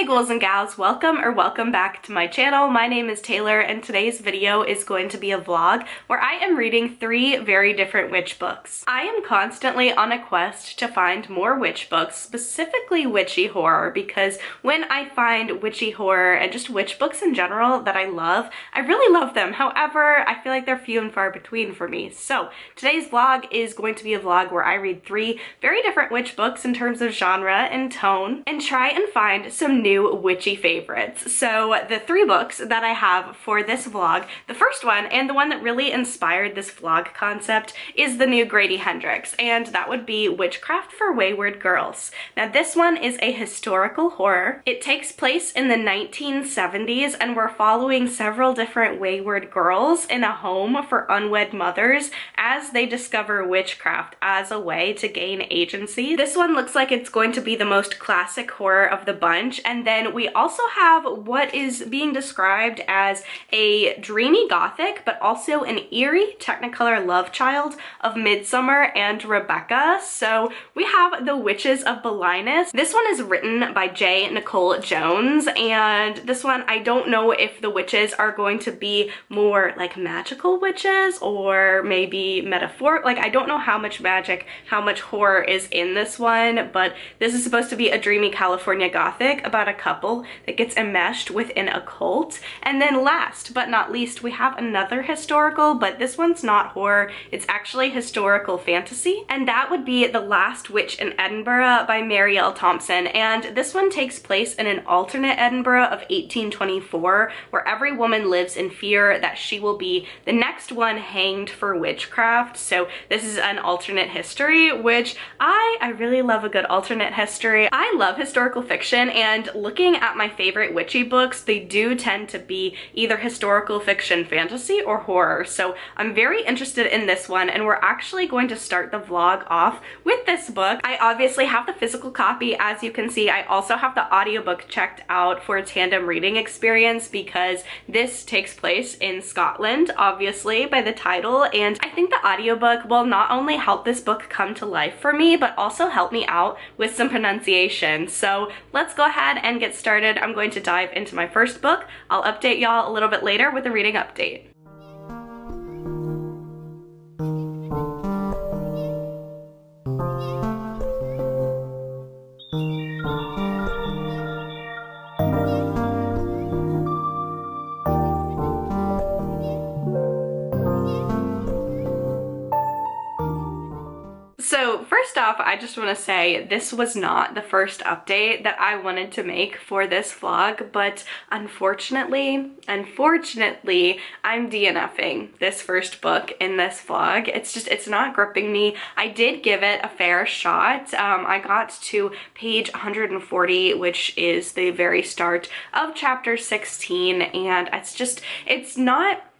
ghouls and gals, welcome back to my channel. My name is Taylor and today's video is going to be a vlog where I am reading 3 very different witch books. I am constantly on a quest to find more witch books, specifically witchy horror, because when I find witchy horror and just witch books in general that I really love them. However, I feel like they're few and far between for me. So today's vlog is going to be a vlog where I read 3 very different witch books in terms of genre and tone and try and find some new witchy favorites. So the 3 books that I have for this vlog, the first one and the one that really inspired this vlog concept is the new Grady Hendrix, and that would be Witchcraft for Wayward Girls. Now this one is a historical horror. It takes place in the 1970s and we're following several different wayward girls in a home for unwed mothers as they discover witchcraft as a way to gain agency. This one looks like it's going to be the most classic horror of the bunch, and then we also have what is being described as a dreamy gothic but also an eerie technicolor love child of Midsummer and Rebecca. So we have The Witches of Bellinas. This one is written by Nicole Jones, and this one I don't know if the witches are going to be more like magical witches or maybe metaphor. Like, I don't know how much magic, how much horror is in this one, but this is supposed to be a dreamy California gothic about a couple that gets enmeshed within a cult. And then last but not least, we have another historical, but this one's not horror, it's actually historical fantasy, and that would be The Last Witch in Edinburgh by Marielle Thompson. And this one takes place in an alternate Edinburgh of 1824 where every woman lives in fear that she will be the next one hanged for witchcraft. So this is an alternate history, which I really love a good alternate history. I love historical fiction, and looking at my favorite witchy books, they do tend to be either historical fiction, fantasy, or horror. So I'm very interested in this one, and we're actually going to start the vlog off with this book. I obviously have the physical copy, as you can see. I also have the audiobook checked out for a tandem reading experience because this takes place in Scotland, obviously, by the title, and I think the audiobook will not only help this book come to life for me, but also help me out with some pronunciation. So let's go ahead and get started. I'm going to dive into my first book. I'll update y'all a little bit later with a reading update. So first off, I just want to say this was not the first update that I wanted to make for this vlog, but unfortunately, I'm DNFing this first book in this vlog. It's not gripping me. I did give it a fair shot. I got to page 140, which is the very start of chapter 16, and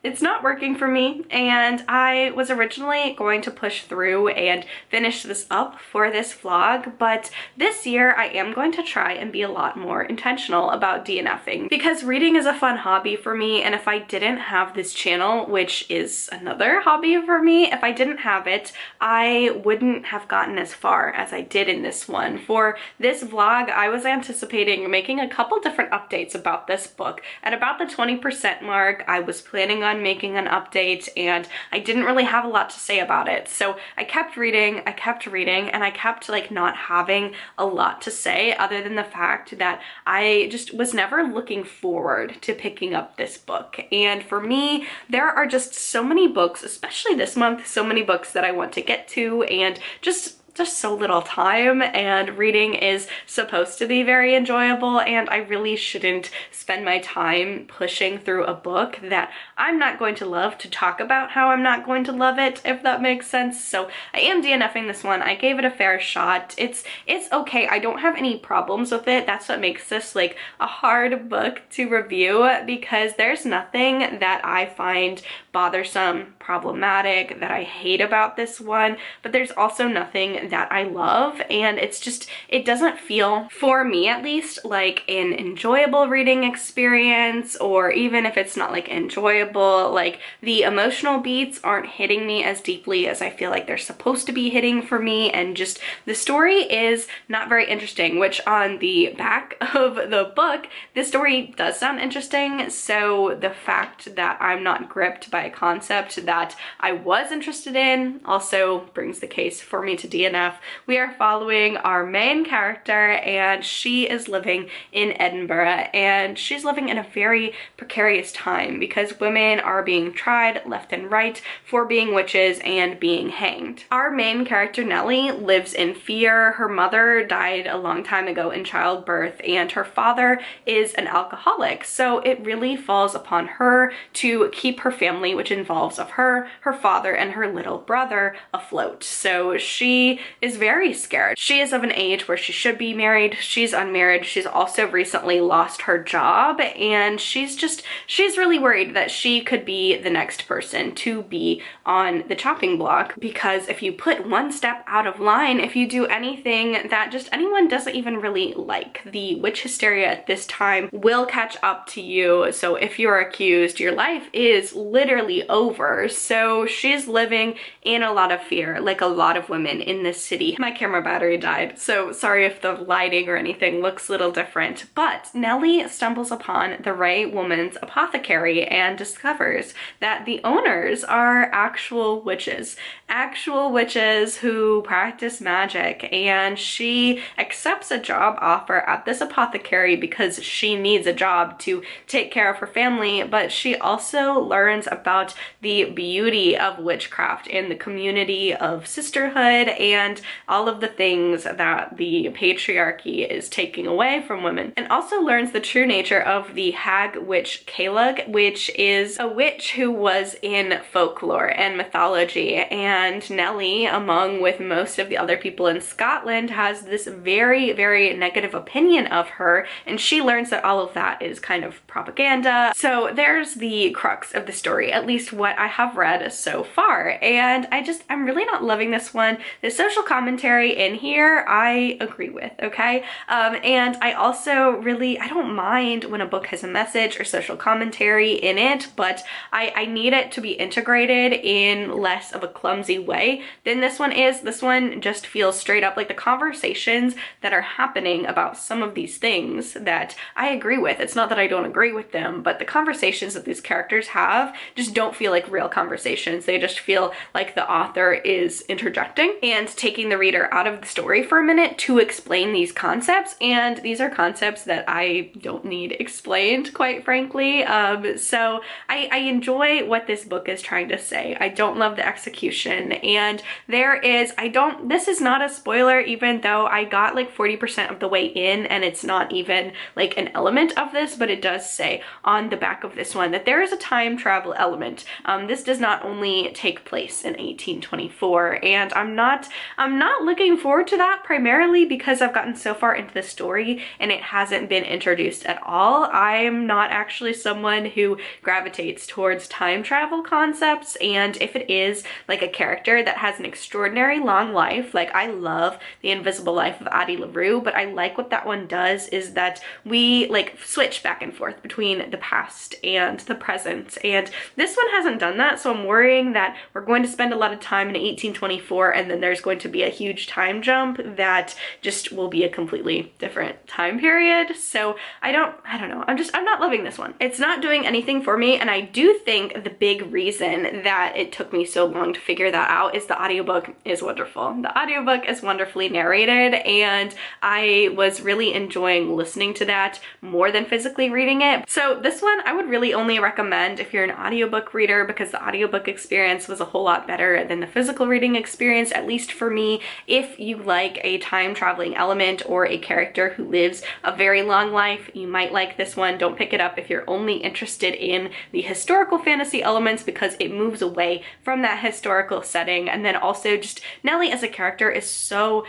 it's not working for me, and I was originally going to push through and finish this up for this vlog, but this year I am going to try and be a lot more intentional about DNFing because reading is a fun hobby for me, and if I didn't have this channel, which is another hobby for me, if I didn't have it, I wouldn't have gotten as far as I did in this one. For this vlog, I was anticipating making a couple different updates about this book. At about the 20% mark, I was planning on making an update, and I didn't really have a lot to say about it. So I kept reading, and I kept like not having a lot to say other than the fact that I just was never looking forward to picking up this book. And for me, there are just so many books, especially this month, so many books that I want to get to, and just so little time, and reading is supposed to be very enjoyable, and I really shouldn't spend my time pushing through a book that I'm not going to love to talk about how I'm not going to love it, if that makes sense. So I am DNFing this one. I gave it a fair shot. It's okay. I don't have any problems with it. That's what makes this like a hard book to review, because there's nothing that I find bothersome, problematic, that I hate about this one, but there's also nothing that I love, and it's just, it doesn't feel, for me at least, like an enjoyable reading experience, or even if it's not like enjoyable, like the emotional beats aren't hitting me as deeply as I feel like they're supposed to be hitting for me, and just the story is not very interesting, which on the back of the book, this story does sound interesting. So the fact that I'm not gripped by a concept that I was interested in also brings the case for me to DNF. We are following our main character, and she is living in Edinburgh, and she's living in a very precarious time because women are being tried left and right for being witches and being hanged. Our main character, Nellie, lives in fear. Her mother died a long time ago in childbirth, and her father is an alcoholic, so it really falls upon her to keep her family, which involves of her father, and her little brother, afloat. So she is very scared. She is of an age where she should be married. She's unmarried. She's also recently lost her job, and she's really worried that she could be the next person to be on the chopping block, because if you put one step out of line, if you do anything that just anyone doesn't even really like, the witch hysteria at this time will catch up to you. So if you're accused, your life is literally over. So she's living in a lot of fear, like a lot of women in this city. My camera battery died, so sorry if the lighting or anything looks a little different, but Nellie stumbles upon the right woman's apothecary and discovers that the owners are actual witches who practice magic, and she accepts a job offer at this apothecary because she needs a job to take care of her family, but she also learns about the beauty of witchcraft and the community of sisterhood and all of the things that the patriarchy is taking away from women, and also learns the true nature of the hag witch Caelag, which is a witch who was in folklore and mythology. And Nellie, among with most of the other people in Scotland, has this very, very negative opinion of her, and she learns that all of that is kind of propaganda. So there's the crux of the story, at least what I have read so far, and I'm really not loving this one. The social commentary in here I agree with, okay? And I also really, I don't mind when a book has a message or social commentary in it, but I need it to be integrated in less of a clumsy way than this one is. This one just feels straight up like the conversations that are happening about some of these things that I agree with. It's not that I don't agree with them, but the conversations that these characters have just don't feel like real conversations. They just feel like the author is interjecting and taking the reader out of the story for a minute to explain these concepts, and these are concepts that I don't need explained, quite frankly. So I enjoy what this book is trying to say. I don't love the execution, and this is not a spoiler, even though I got like 40% of the way in, and it's not even like an element of this, but it does say on the back of this one that there is a time travel element. This does not only take place in 1824, and I'm not looking forward to that, primarily because I've gotten so far into the story and it hasn't been introduced at all. I'm not actually someone who gravitates towards time travel concepts, and if it is like a character that has an extraordinary long life, like I love The Invisible Life of Addie LaRue, but I like what that one does is that we like switch back and forth between the past and the present, and this one hasn't done that. So I'm worrying that we're going to spend a lot of time in 1824, and then there's going to be a huge time jump that just will be a completely different time period. So I don't know. I'm not loving this one. It's not doing anything for me, and I do think the big reason that it took me so long to figure that out is the audiobook is wonderful. The audiobook is wonderfully narrated, and I was really enjoying listening to that more than physically reading it. So this one I would really only recommend if you're an audiobook reader, because the audiobook experience was a whole lot better than the physical reading experience, at least for me. If you like a time traveling element or a character who lives a very long life, you might like this one. Don't pick it up if you're only interested in the historical fantasy elements, because it moves away from that historical setting. And then also just Nellie as a character is so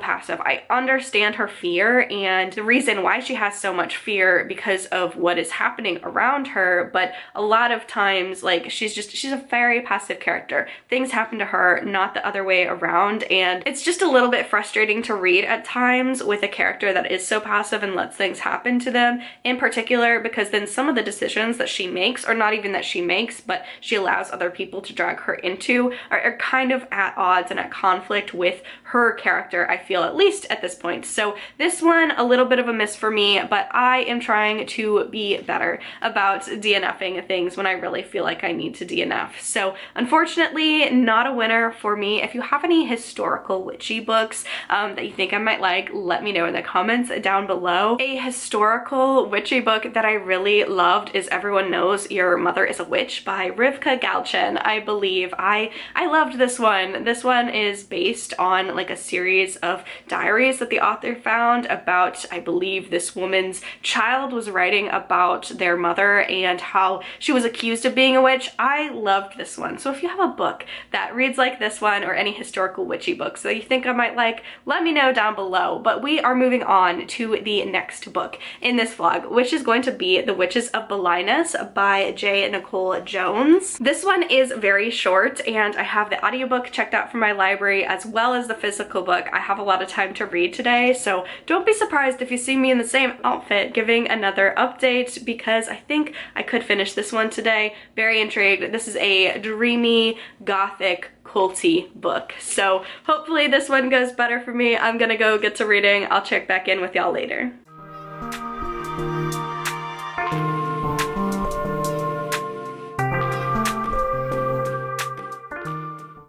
passive. I understand her fear and the reason why she has so much fear because of what is happening around her, but a lot of times like she's a very passive character. Things happen to her, not the other way around. around, and it's just a little bit frustrating to read at times with a character that is so passive and lets things happen to them, in particular because then some of the decisions that she makes, or not even that she makes, but she allows other people to drag her into, are kind of at odds and at conflict with her character, I feel, at least at this point. So this one, a little bit of a miss for me, but I am trying to be better about DNFing things when I really feel like I need to DNF. So unfortunately, not a winner for me. If you have any historical witchy books that you think I might like, let me know in the comments down below. A historical witchy book that I really loved is Everyone Knows Your Mother is a Witch by Rivka Galchen, I believe. I loved this one. This one is based on like a series of diaries that the author found about, I believe, this woman's child was writing about their mother and how she was accused of being a witch. I loved this one. So if you have a book that reads like this one, or any historical witchy books that you think I might like, let me know down below. But we are moving on to the next book in this vlog, which is going to be The Witches of Bellinas by J. Nicole Jones. This one is very short, and I have the audiobook checked out from my library as well as the physical book. I have a lot of time to read today, so don't be surprised if you see me in the same outfit giving another update, because I think I could finish this one today. Very intrigued. This is a dreamy, gothic, culty book. So hopefully this one goes better for me. I'm gonna go get to reading. I'll check back in with y'all later.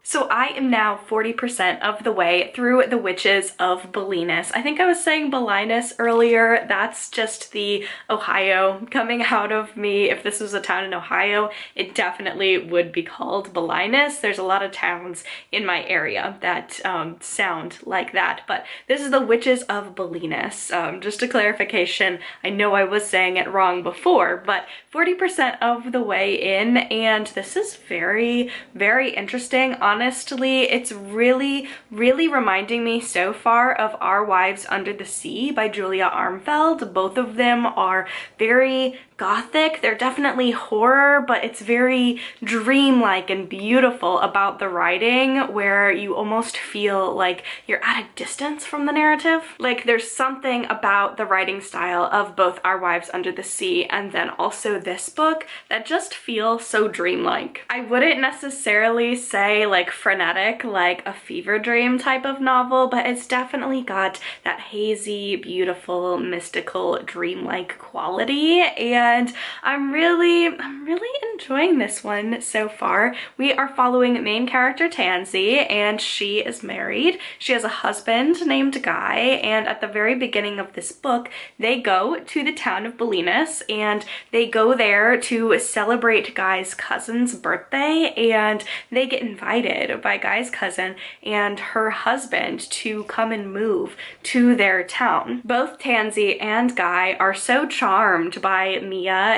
So I am now 40% of the way through The Witches of Bellinas. I think I was saying Bellinas earlier. That's just the Ohio coming out of me. If this was a town in Ohio, it definitely would be called Bellinas. There's a lot of towns in my area that sound like that, but this is The Witches of Bellinas. Just a clarification, I know I was saying it wrong before, but 40% of the way in, and this is very, very interesting. Honestly, it's really reminding me so far of Our Wives Under the Sea by Julia Armfeld. Both of them are very gothic. They're definitely horror, but it's very dreamlike and beautiful about the writing, where you almost feel like you're at a distance from the narrative. Like there's something about the writing style of both Our Wives Under the Sea and then also this book that just feels so dreamlike. I wouldn't necessarily say like frenetic, like a fever dream type of novel, but it's definitely got that hazy, beautiful, mystical, dreamlike quality, and I'm really enjoying this one so far. We are following main character Tansy, and she is married. She has a husband named Guy, and at the very beginning of this book, they go to the town of Bellinas, and they go there to celebrate Guy's cousin's birthday, and they get invited by Guy's cousin and her husband to come and move to their town. Both Tansy and Guy are so charmed by Mia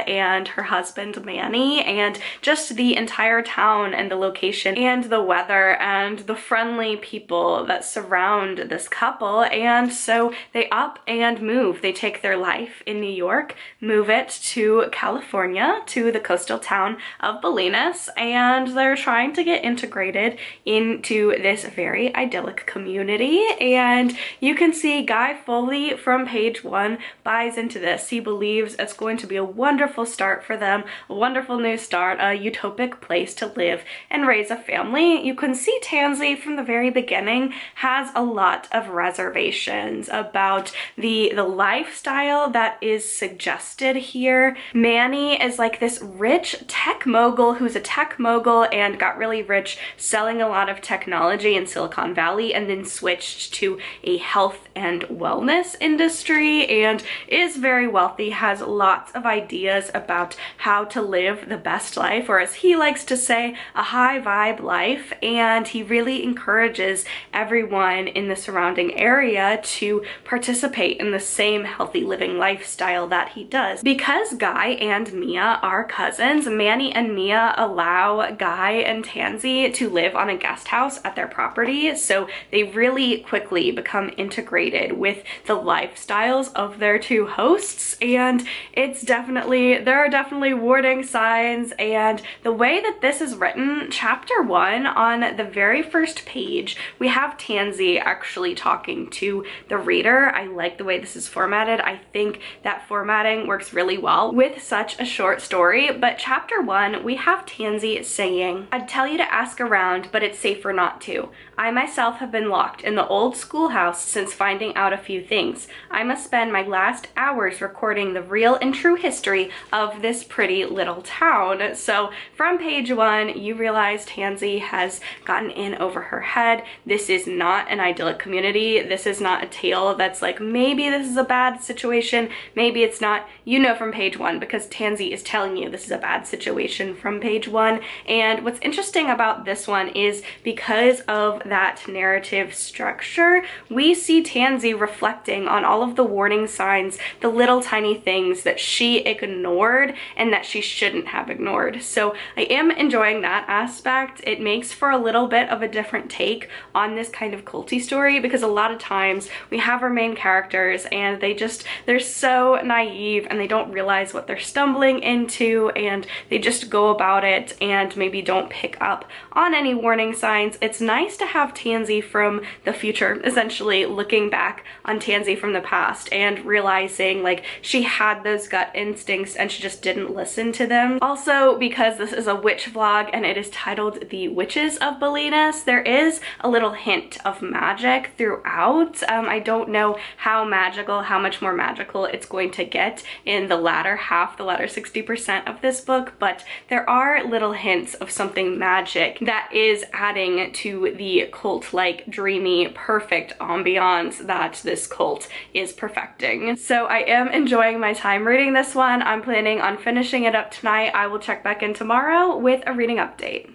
and her husband Manny, and just the entire town and the location and the weather and the friendly people that surround this couple, and so they up and move. They take their life in New York, move it to California, to the coastal town of Bellinas, and they're trying to get integrated into this very idyllic community. And you can see Guy fully from page 1 buys into this. He believes it's going to be a wonderful start for them, a wonderful new start, a utopic place to live and raise a family. You can see Tansy from the very beginning has a lot of reservations about the lifestyle that is suggested here. Manny is like this rich tech mogul who's a tech mogul and got really rich selling a lot of technology in Silicon Valley, and then switched to a health and wellness industry, and is very wealthy, has lots of ideas about how to live the best life, or as he likes to say, a high vibe life, and he really encourages everyone in the surrounding area to participate in the same healthy living lifestyle that he does. Because Guy and Mia are cousins, Manny and Mia allow Guy and Tansy to live on a guest guest house at their property, so they really quickly become integrated with the lifestyles of their two hosts. And there are definitely warning signs. And the way that this is written, chapter 1, on the very first page, we have Tansy actually talking to the reader. I like the way this is formatted. I think that formatting works really well with such a short story. But chapter 1, we have Tansy saying, "I'd tell you to ask around, but it's safer not to. I myself have been locked in the old schoolhouse since finding out a few things. I must spend my last hours recording the real and true history of this pretty little town." So from page 1, you realize Tansy has gotten in over her head. This is not an idyllic community. This is not a tale that's like, maybe this is a bad situation, maybe it's not. You know from page 1, because Tansy is telling you this is a bad situation from page 1. And what's interesting about this one is because of that narrative structure, we see Tansy reflecting on all of the warning signs, the little tiny things that she ignored and that she shouldn't have ignored. So I am enjoying that aspect. It makes for a little bit of a different take on this kind of culty story, because a lot of times we have our main characters and they're so naive and they don't realize what they're stumbling into, and they just go about it and maybe don't pick up on any warning signs. It's nice to have Tansy from the future essentially looking back on Tansy from the past and realizing like she had those gut instincts and she just didn't listen to them. Also, because this is a witch vlog and it is titled The Witches of Bellinas, there is a little hint of magic throughout. I don't know how much more magical it's going to get in the latter half, the latter 60% of this book, but there are little hints of something magic that is adding to the cult-like, dreamy, perfect ambiance that this cult is perfecting. So I am enjoying my time reading this one. I'm planning on finishing it up tonight. I will check back in tomorrow with a reading update.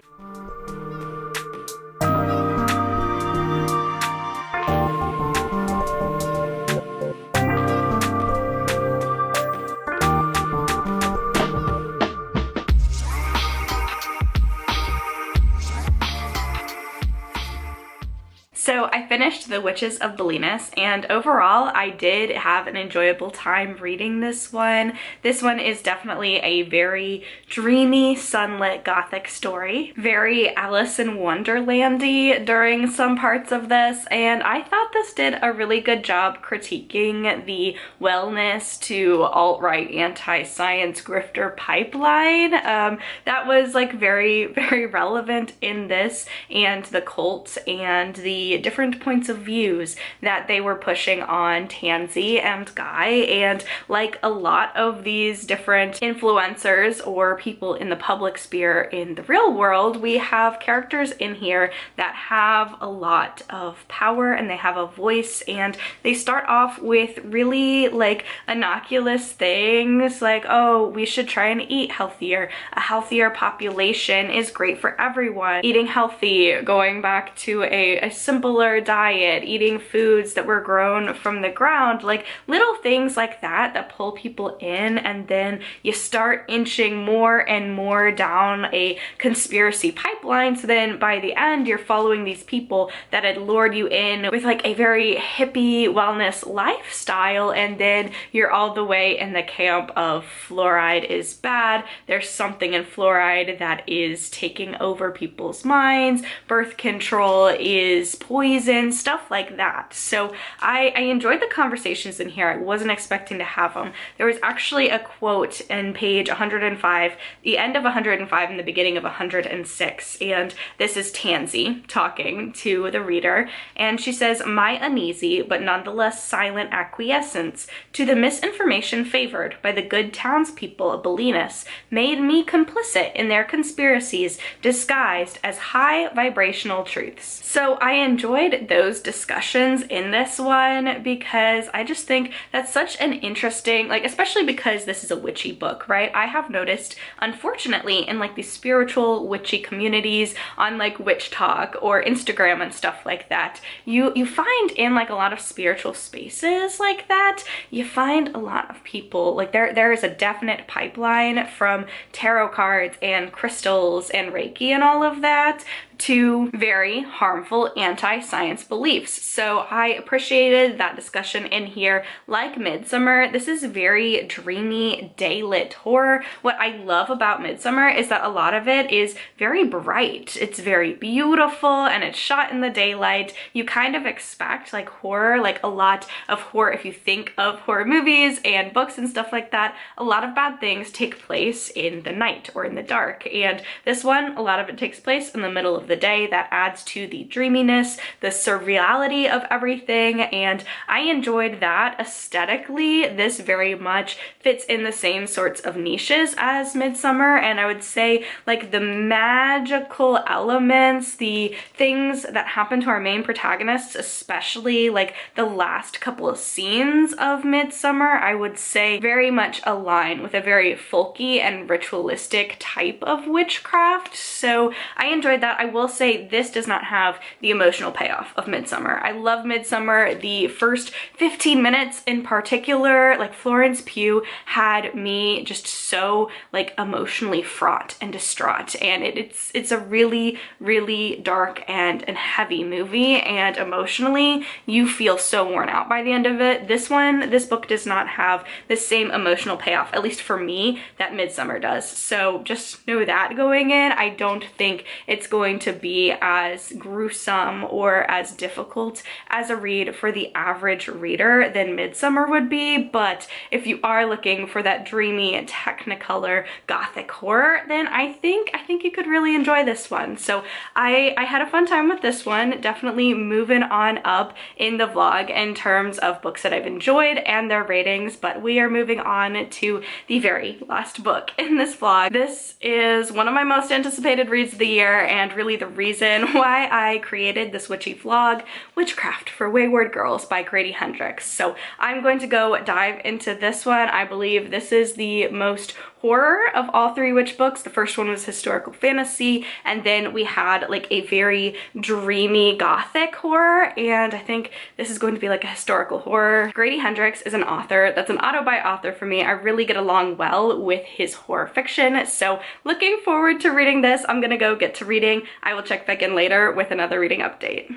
So I finished The Witches of Bellinas, and overall I did have an enjoyable time reading this one. This one is definitely a very dreamy, sunlit Gothic story. Very Alice in Wonderland-y during some parts of this, and I thought this did a really good job critiquing the wellness to alt-right anti-science grifter pipeline. That was like very, very relevant in this, and the cult and the different points of views that they were pushing on Tansy and Guy. And like a lot of these different influencers or people in the public sphere in the real world, we have characters in here that have a lot of power and they have a voice, and they start off with really like innocuous things like, oh, we should try and eat healthier. A healthier population is great for everyone. Eating healthy, going back to a simpler diet, eating foods that were grown from the ground, like little things like that that pull people in, and then you start inching more and more down a conspiracy pipeline. So then by the end, you're following these people that had lured you in with like a very hippie wellness lifestyle, and then you're all the way in the camp of fluoride is bad. There's something in fluoride that is taking over people's minds. Birth control is poison, stuff like that. So I enjoyed the conversations in here. I wasn't expecting to have them. There was actually a quote in page 105, the end of 105 and the beginning of 106, and this is Tansy talking to the reader, and she says, "My uneasy but nonetheless silent acquiescence to the misinformation favored by the good townspeople of Bellinas made me complicit in their conspiracies disguised as high vibrational truths." So I enjoyed those discussions in this one because I just think that's such an interesting, like, especially because this is a witchy book, right? I have noticed, unfortunately, in like the spiritual witchy communities on like Witch Talk or Instagram and stuff like that, you find in like a lot of spiritual spaces like that, you find a lot of people, like there is a definite pipeline from tarot cards and crystals and Reiki and all of that two very harmful anti-science beliefs. So I appreciated that discussion in here. Like Midsummer, this is very dreamy, daylit horror. What I love about Midsummer is that a lot of it is very bright. It's very beautiful and it's shot in the daylight. You kind of expect like horror, like a lot of horror, if you think of horror movies and books and stuff like that, a lot of bad things take place in the night or in the dark. And this one, a lot of it takes place in the middle of the day. That adds to the dreaminess, the surreality of everything, and I enjoyed that. Aesthetically, this very much fits in the same sorts of niches as Midsummer, and I would say like the magical elements, the things that happen to our main protagonists, especially like the last couple of scenes of Midsummer, I would say very much align with a very folky and ritualistic type of witchcraft. So I enjoyed that. I will say this does not have the emotional payoff of Midsummer. I love Midsummer. The first 15 minutes in particular, like Florence Pugh had me just so like emotionally fraught and distraught, and it's a really, really dark and heavy movie, and emotionally you feel so worn out by the end of it. This book does not have the same emotional payoff, at least for me, that Midsummer does. So just know that going in. I don't think it's going to be as gruesome or as difficult as a read for the average reader than Midsummer would be, but if you are looking for that dreamy Technicolor Gothic horror, then I think you could really enjoy this one. So I had a fun time with this one. Definitely moving on up in the vlog in terms of books that I've enjoyed and their ratings, but we are moving on to the very last book in this vlog. This is one of my most anticipated reads of the year, and really the reason why I created this witchy vlog, Witchcraft for Wayward Girls by Grady Hendrix. So I'm going to go dive into this one. I believe this is the most horror of all three witch books. The first one was historical fantasy, and then we had like a very dreamy gothic horror, and I think this is going to be like a historical horror. Grady Hendrix is an author that's an auto-buy author for me. I really get along well with his horror fiction, so looking forward to reading this. I'm gonna go get to reading. I will check back in later with another reading update.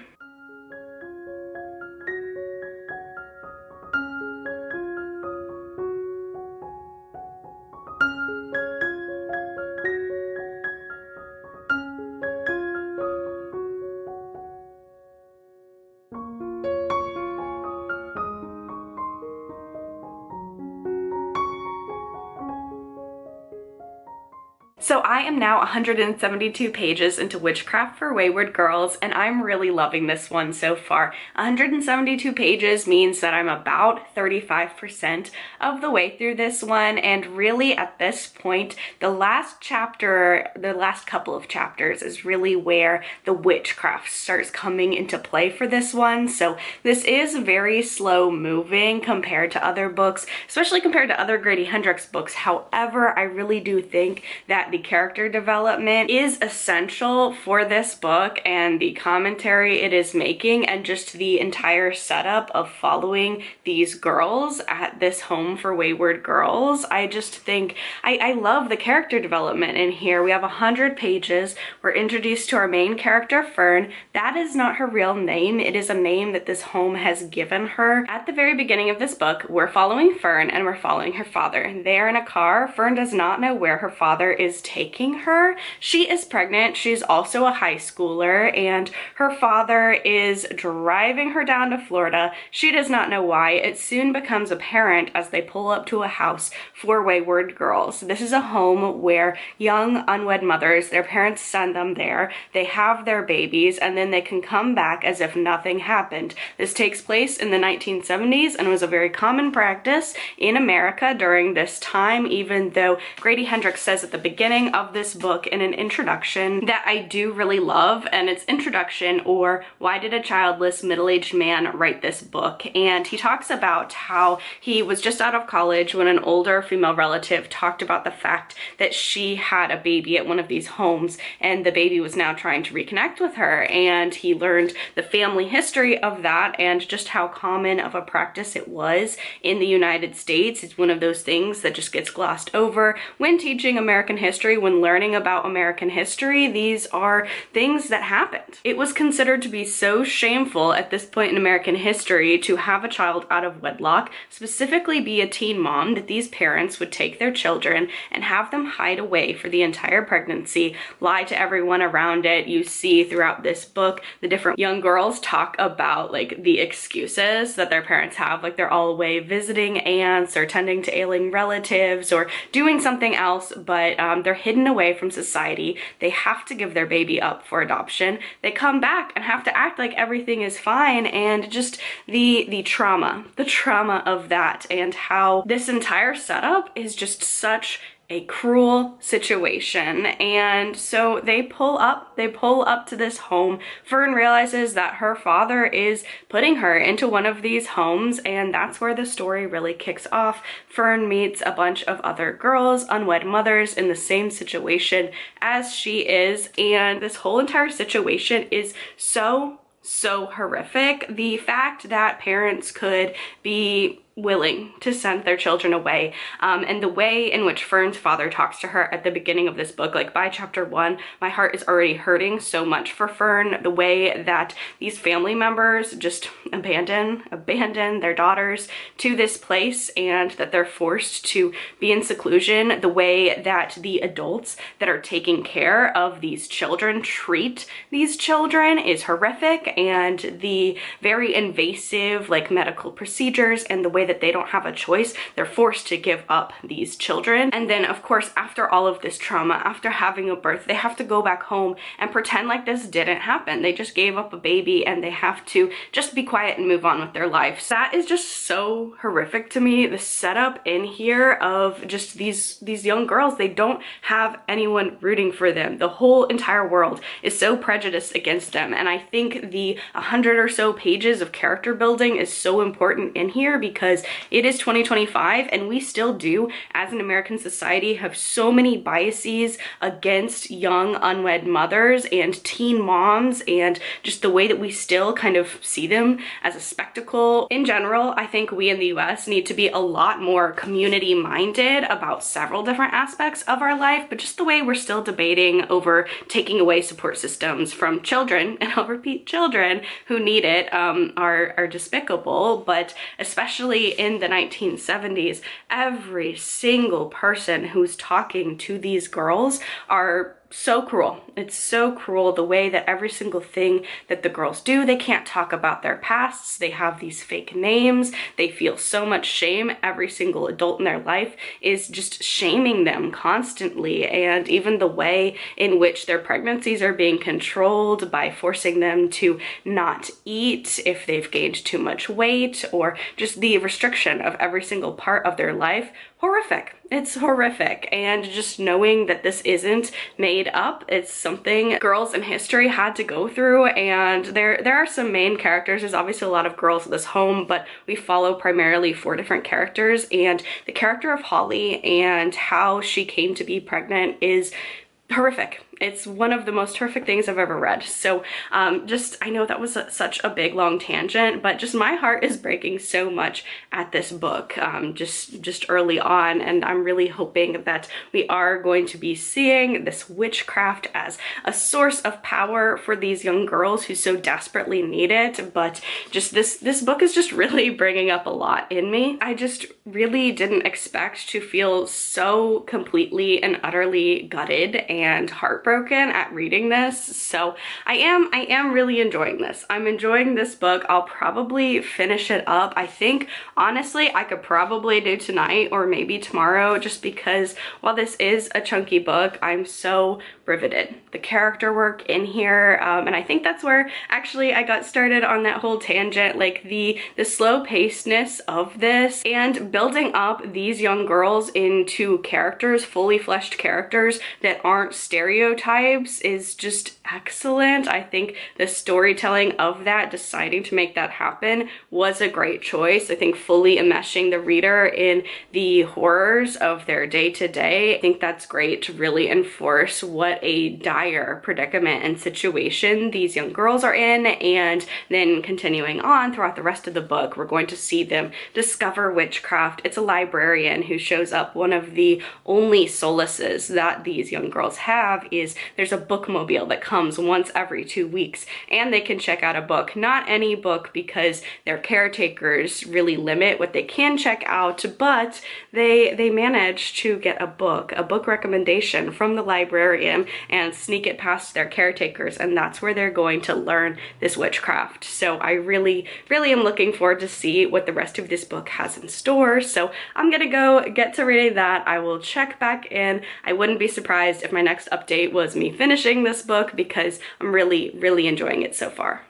So I am now 172 pages into Witchcraft for Wayward Girls, and I'm really loving this one so far. 172 pages means that I'm about 35% of the way through this one, and really at this point, the last chapter, the last couple of chapters is really where the witchcraft starts coming into play for this one. So this is very slow moving compared to other books, especially compared to other Grady Hendrix books. However, I really do think that the character development is essential for this book, and the commentary it is making, and just the entire setup of following these girls at this home for wayward girls. I just think I love the character development in here. We have 100 pages. We're introduced to our main character, Fern. That is not her real name. It is a name that this home has given her. At the very beginning of this book, we're following Fern and we're following her father. They are in a car. Fern does not know where her father is taking her. She is pregnant. She's also a high schooler, and her father is driving her down to Florida. She does not know why. It soon becomes apparent as they pull up to a house for wayward girls. This is a home where young unwed mothers, their parents send them there, they have their babies, and then they can come back as if nothing happened. This takes place in the 1970s and was a very common practice in America during this time, even though Grady Hendrix says at the beginning of this book in an introduction that I do really love, and it's introduction, or why did a childless middle-aged man write this book? And he talks about how he was just out of college when an older female relative talked about the fact that she had a baby at one of these homes, and the baby was now trying to reconnect with her, and he learned the family history of that and just how common of a practice it was in the United States. It's one of those things that just gets glossed over when teaching American history history, when learning about American history, these are things that happened. It was considered to be so shameful at this point in American history to have a child out of wedlock, specifically be a teen mom, that these parents would take their children and have them hide away for the entire pregnancy, lie to everyone around it. You see throughout this book, the different young girls talk about like the excuses that their parents have, like they're all away visiting aunts or tending to ailing relatives or doing something else, but they're hidden away from society. They have to give their baby up for adoption. They come back and have to act like everything is fine, and just the trauma of that, and how this entire setup is just such a cruel situation. And so they pull up to this home. Fern realizes that her father is putting her into one of these homes, and that's where the story really kicks off. Fern meets a bunch of other girls, unwed mothers in the same situation as she is, and this whole entire situation is so horrific. The fact that parents could be willing to send their children away, and the way in which Fern's father talks to her at the beginning of this book, like by chapter 1, my heart is already hurting so much for Fern. The way that these family members just abandon their daughters to this place, and that they're forced to be in seclusion, the way that the adults that are taking care of these children treat these children is horrific, and the very invasive like medical procedures, and the way that they don't have a choice. They're forced to give up these children. And then of course, after all of this trauma, after having a birth, they have to go back home and pretend like this didn't happen. They just gave up a baby, and they have to just be quiet and move on with their lives. That is just so horrific to me. The setup in here of just these young girls, they don't have anyone rooting for them. The whole entire world is so prejudiced against them. And I think the 100 or so pages of character building is so important in here, because it is 2025 and we still do, as an American society, have so many biases against young unwed mothers and teen moms, and just the way that we still kind of see them as a spectacle. In general, I think we in the US need to be a lot more community minded about several different aspects of our life, but just the way we're still debating over taking away support systems from children, and I'll repeat, children who need it, are despicable. But especially in the 1970s, every single person who's talking to these girls are so cruel. It's so cruel, the way that every single thing that the girls do, they can't talk about their pasts. They have these fake names. They feel so much shame. Every single adult in their life is just shaming them constantly. And even the way in which their pregnancies are being controlled by forcing them to not eat if they've gained too much weight, or just the restriction of every single part of their life. Horrific. It's horrific. And just knowing that this isn't made up, it's something girls in history had to go through. And there are some main characters. There's obviously a lot of girls in this home, but we follow primarily 4 different characters. And the character of Holly and how she came to be pregnant is horrific. It's one of the most horrific things I've ever read. So I know that was such a big long tangent, but just my heart is breaking so much at this book just early on, and I'm really hoping that we are going to be seeing this witchcraft as a source of power for these young girls who so desperately need it. But just this book is just really bringing up a lot in me. I just really didn't expect to feel so completely and utterly gutted and heartbroken at reading this. So I am really enjoying this. I'm enjoying this book. I'll probably finish it up. I think honestly I could probably do tonight or maybe tomorrow, just because while this is a chunky book, I'm so riveted. The character work in here, and I think that's where actually I got started on that whole tangent, like the slow pacedness of this, and building up these young girls into characters, fully fleshed characters that aren't stereotyped stereotypes is just excellent. I think the storytelling of that, deciding to make that happen, was a great choice. I think fully enmeshing the reader in the horrors of their day-to-day, I think that's great to really enforce what a dire predicament and situation these young girls are in. And then continuing on throughout the rest of the book, we're going to see them discover witchcraft. It's a librarian who shows up. One of the only solaces that these young girls have is there's a bookmobile that comes once every 2 weeks, and they can check out a book. Not any book, because their caretakers really limit what they can check out, but they manage to get a book recommendation from the librarian and sneak it past their caretakers, and that's where they're going to learn this witchcraft. So I really am looking forward to see what the rest of this book has in store. So I'm gonna go get to reading that. I will check back in. I wouldn't be surprised if my next update was me finishing this book, because I'm really enjoying it so far.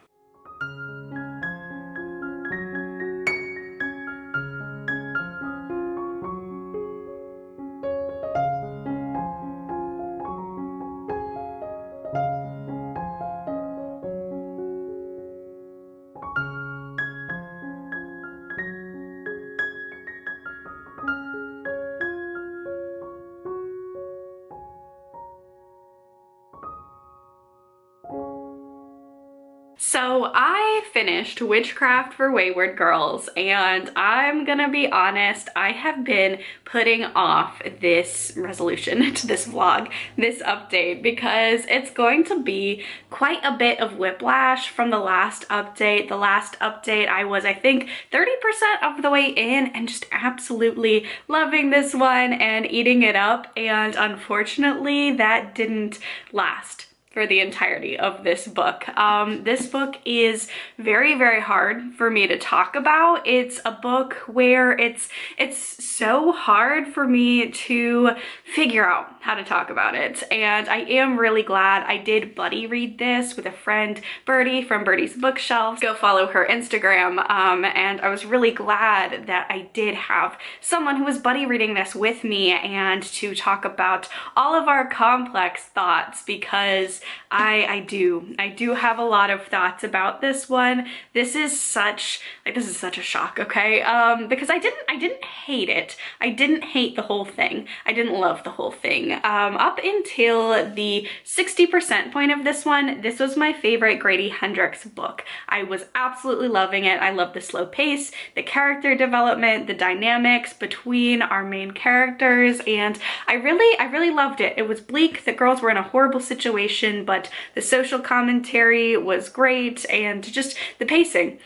So I finished Witchcraft for Wayward Girls, and I'm gonna be honest, I have been putting off this resolution to this vlog, this update, because it's going to be quite a bit of whiplash from the last update. The last update I was, I think, 30% of the way in and just absolutely loving this one and eating it up, and unfortunately that didn't last for the entirety of this book. This book is very hard for me to talk about. It's a book where it's so hard for me to figure out how to talk about it. And I am really glad I did buddy read this with a friend, Birdie from Birdie's Bookshelves. Go follow her Instagram. And I was really glad that I did have someone who was buddy reading this with me and to talk about all of our complex thoughts, because I do have a lot of thoughts about this one. This is such a shock, okay? Because I didn't hate it. I didn't hate the whole thing. I didn't love the whole thing. Up until the 60% point of this one, this was my favorite Grady Hendrix book. I was absolutely loving it. I love the slow pace, the character development, the dynamics between our main characters, and I really loved it. It was bleak. The girls were in a horrible situation, but the social commentary was great, and just the pacing,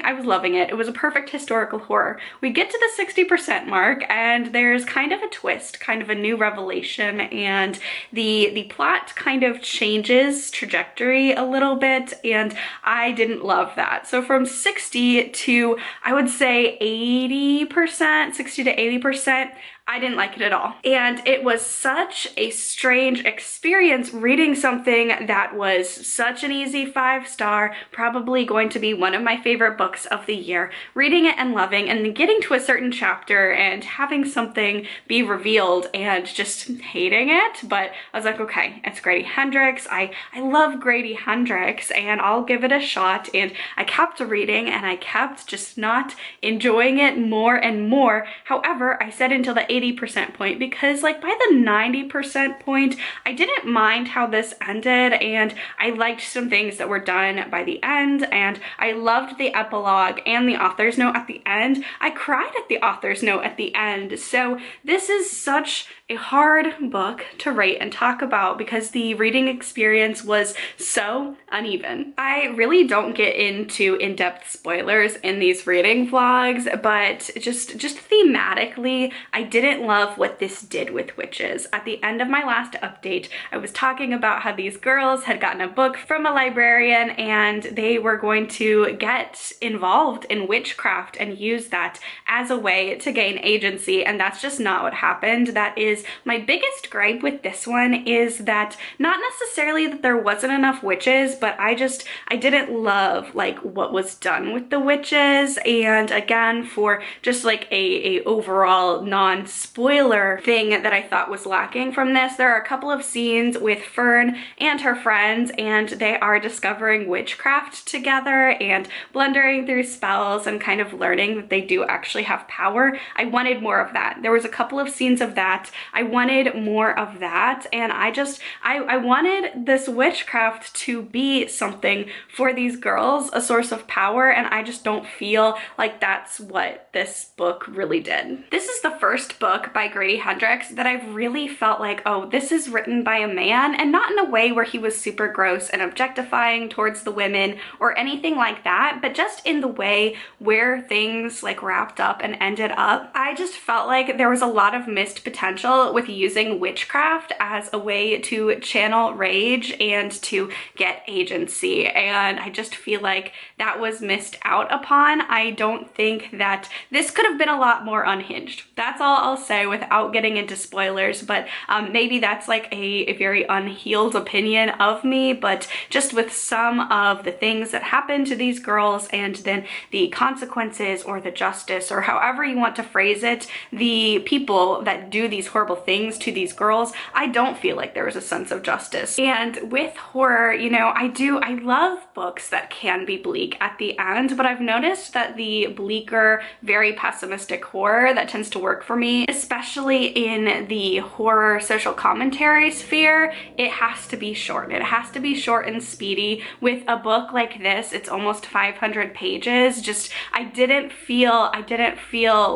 I was loving it. It was a perfect historical horror. We get to the 60% mark, and there's kind of a twist, kind of a new revelation, and the plot kind of changes trajectory a little bit, and I didn't love that. So from 60 to, I would say 80%, 60 to 80%, I didn't like it at all. And it was such a strange experience reading something that was such an easy 5-star, probably going to be one of my favorite books of the year, reading it and loving, and then getting to a certain chapter and having something be revealed and just hating it. But I was like, okay, it's Grady Hendrix. I love Grady Hendrix, and I'll give it a shot. And I kept reading, and I kept just not enjoying it more and more. However, I said until the 80% point, because like by the 90% point, I didn't mind how this ended, and I liked some things that were done by the end, and I loved the epilogue and the author's note at the end. I cried at the author's note at the end. So this is such a hard book to rate and talk about because the reading experience was so uneven. I really don't get into in-depth spoilers in these reading vlogs, but just thematically, I didn't love what this did with witches. At the end of my last update, I was talking about how these girls had gotten a book from a librarian and they were going to get involved in witchcraft and use that as a way to gain agency, and that's just not what happened. That is is my biggest gripe with this one is that not necessarily that there wasn't enough witches, but I didn't love like what was done with the witches. And again, for just like a overall non-spoiler thing that I thought was lacking from this, there are a couple of scenes with Fern and her friends, and they are discovering witchcraft together and blundering through spells and kind of learning that they do actually have power. I wanted more of that. There was a couple of scenes of that. I wanted more of that, and I wanted this witchcraft to be something for these girls, a source of power, and I just don't feel like that's what this book really did. This is the first book by Grady Hendrix that I've really felt like, oh, this is written by a man, and not in a way where he was super gross and objectifying towards the women or anything like that, but just in the way where things like wrapped up and ended up. I just felt like there was a lot of missed potential with using witchcraft as a way to channel rage and to get agency, and I just feel like that was missed out upon. I don't think that this could have been a lot more unhinged. That's all I'll say without getting into spoilers, but maybe that's like a very unhealed opinion of me, but just with some of the things that happen to these girls and then the consequences or the justice or however you want to phrase it, the people that do these horrible things to these girls, I don't feel like there was a sense of justice. And with horror, you know, I love books that can be bleak at the end, but I've noticed that the bleaker, very pessimistic horror that tends to work for me, especially in the horror social commentary sphere, it has to be short. It has to be short and speedy. With a book like this, it's almost 500 pages. Just, I didn't feel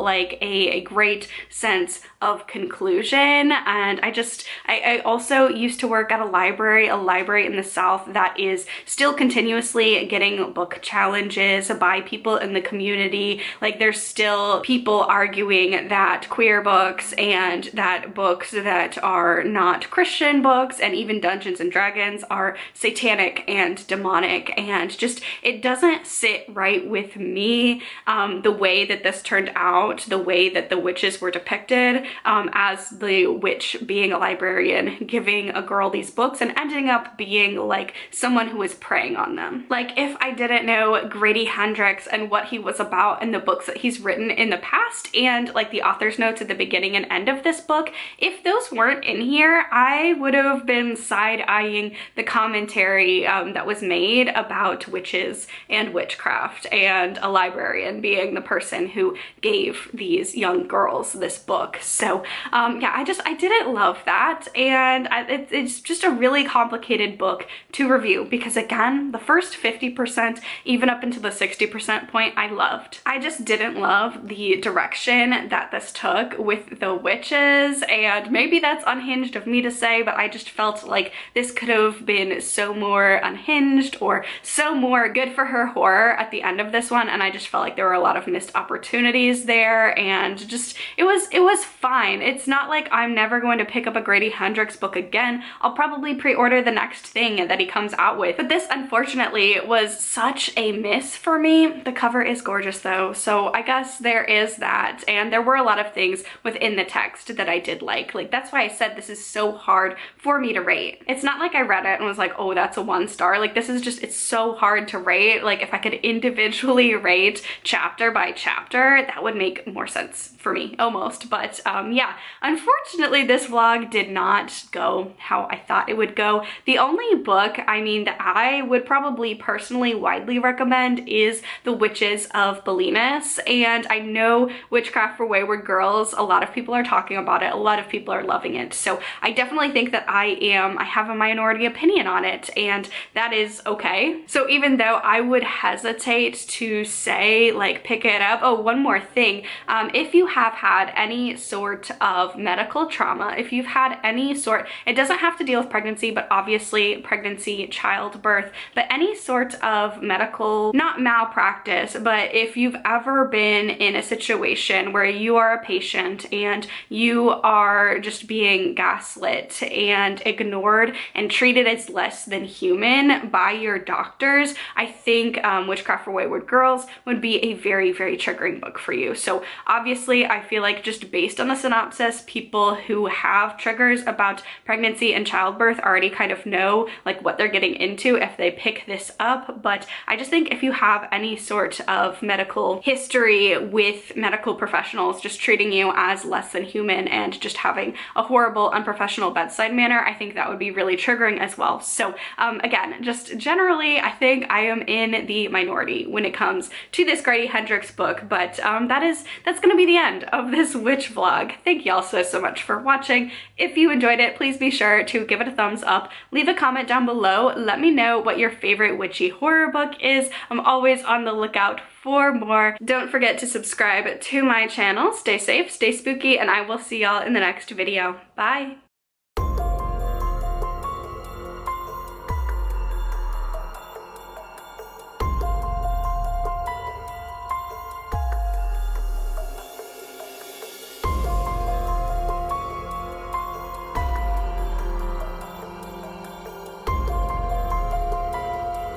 like a great sense of conclusion. And I also used to work at a library in the South that is still continuously getting book challenges by people in the community. Like, there's still people arguing that queer books and that books that are not Christian books and even Dungeons and Dragons are satanic and demonic, and just, it doesn't sit right with me, the way that this turned out, the way that the witches were depicted, as the witch being a librarian, giving a girl these books and ending up being like someone who was preying on them. Like, if I didn't know Grady Hendrix and what he was about in the books that he's written in the past, and like the author's notes at the beginning and end of this book, if those weren't in here, I would have been side-eyeing the commentary that was made about witches and witchcraft, and a librarian being the person who gave these young girls this book. So yeah, I didn't love that, and it's just a really complicated book to review, because again, the first 50%, even up into the 60% point, I loved. I just didn't love the direction that this took with the witches, and maybe that's unhinged of me to say, but I just felt like this could have been so more unhinged or so more good for her horror at the end of this one, and I just felt like there were a lot of missed opportunities there, and just, it was fine. It's not like I'm never going to pick up a Grady Hendrix book again. I'll probably pre-order the next thing that he comes out with, but this unfortunately was such a miss for me. The cover is gorgeous though, so I guess there is that, and there were a lot of things within the text that I did like that's why I said this is so hard for me to rate. It's not like I read it and was like, oh, that's a 1 star. Like, this is just, it's so hard to rate. Like, if I could individually rate chapter by chapter, that would make more sense for me, almost. But yeah, unfortunately this vlog did not go how I thought it would go. The only book, I mean, that I would probably personally widely recommend is The Witches of Bellinas, and I know Witchcraft for Wayward Girls, a lot of people are talking about it, a lot of people are loving it, so I definitely think that I have a minority opinion on it, and that is okay. So even though I would hesitate to say, like, pick it up. Oh, one more thing, if you have had any sort of medical trauma, if you've had any sort, it doesn't have to deal with pregnancy, but obviously pregnancy, childbirth, but any sort of medical, not malpractice, but if you've ever been in a situation where you are a patient and you are just being gaslit and ignored and treated as less than human by your doctors, I think Witchcraft for Wayward Girls would be a very, very triggering book for you. So obviously I feel like, just based on the synopsis, people who have triggers about pregnancy and childbirth already kind of know like what they're getting into if they pick this up. But I just think if you have any sort of medical history with medical professionals just treating you as less than human and just having a horrible, unprofessional bedside manner, I think that would be really triggering as well. So again, just generally, I think I am in the minority when it comes to this Grady Hendrix book, but that's gonna be the end of this witch vlog. Thank y'all so much for watching. If you enjoyed it, please be sure to give it a thumbs up, leave a comment down below, let me know what your favorite witchy horror book is. I'm always on the lookout for more. Don't forget to subscribe to my channel. Stay safe, stay spooky, and I will see y'all in the next video. Bye!